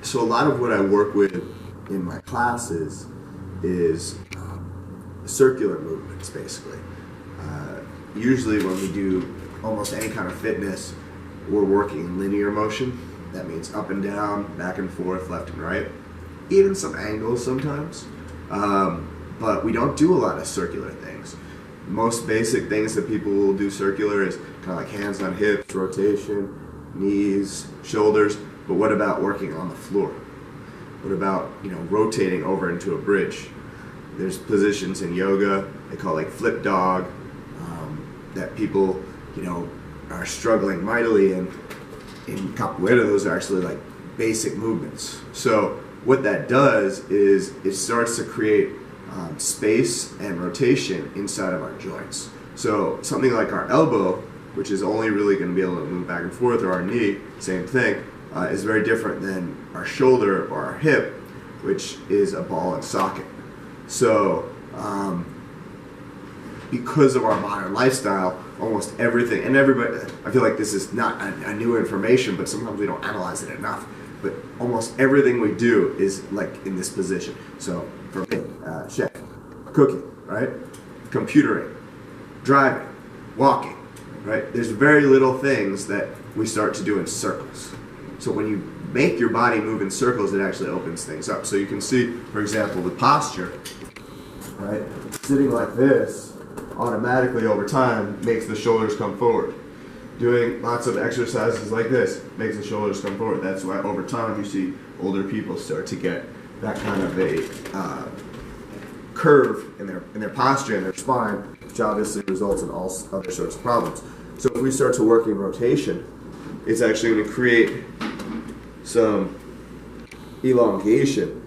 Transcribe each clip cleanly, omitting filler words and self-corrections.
So a lot of what I work with in my classes is circular movements, basically. Usually when we do almost any kind of fitness, we're working in linear motion. That means up and down, back and forth, left and right, even some angles sometimes. But we don't do a lot of circular things. Most basic things that people will do circular is kind of like hands on hips, rotation, knees, shoulders. But what about working on the floor? What about, rotating over into a bridge? There's positions in yoga they call like flip dog, that people, are struggling mightily in. In capoeira, those are actually like basic movements. So what that does is it starts to create space and rotation inside of our joints. So something like our elbow, which is only really going to be able to move back and forth, or our knee, same thing, is very different than our shoulder or our hip, which is a ball and socket. So because of our modern lifestyle, almost everything, and everybody, I feel like this is not a new information, but sometimes we don't analyze it enough, but almost everything we do is like in this position. So for me, chef, cooking, right? Computering, driving, walking, right? There's very little things that we start to do in circles. So when you make your body move in circles, it actually opens things up. So you can see, for example, with posture, right? Sitting like this automatically over time makes the shoulders come forward. Doing lots of exercises like this makes the shoulders come forward. That's why over time you see older people start to get that kind of a curve in their posture and their spine, which obviously results in all other sorts of problems. So if we start to work in rotation, it's actually going to create some elongation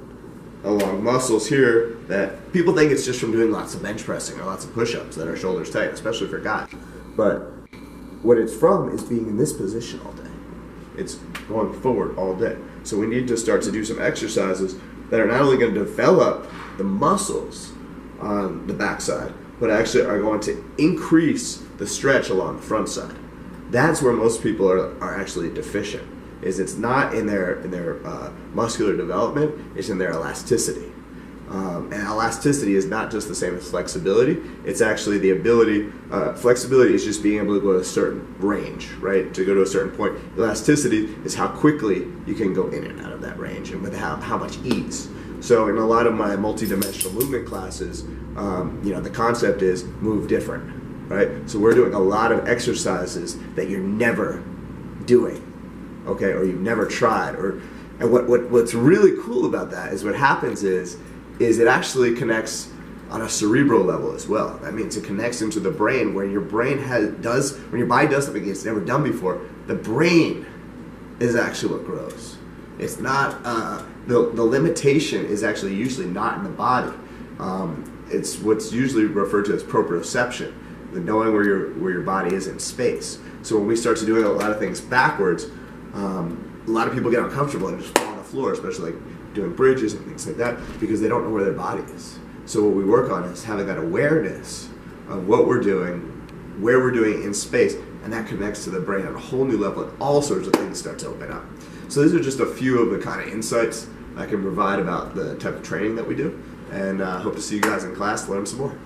along muscles here that people think it's just from doing lots of bench pressing or lots of push-ups that our shoulders tight, especially for guys. But what it's from is being in this position all day. It's going forward all day. So we need to start to do some exercises that are not only going to develop the muscles on the backside, but actually are going to increase the stretch along the front side. That's where most people are actually deficient. It's not in their muscular development, it's in their elasticity. And elasticity is not just the same as flexibility, it's actually the ability, flexibility is just being able to go to a certain range, right? To go to a certain point. Elasticity is how quickly you can go in and out of that range and with how much ease. So in a lot of my multi-dimensional movement classes, the concept is move different, right? So we're doing a lot of exercises that you're never doing. Okay, or you've never tried, and what's really cool about that is what happens is it actually connects on a cerebral level as well. That means it connects into the brain, where your brain when your body does something it's never done before, the brain is actually what grows. It's not the limitation is actually usually not in the body. It's what's usually referred to as proprioception, the knowing where your body is in space. So when we start to doing a lot of things backwards, a lot of people get uncomfortable and just fall on the floor, especially like doing bridges and things like that, because they don't know where their body is. So what we work on is having that awareness of what we're doing, where we're doing it in space, and that connects to the brain on a whole new level, and all sorts of things start to open up. So these are just a few of the kind of insights I can provide about the type of training that we do, and hope to see you guys in class to learn some more.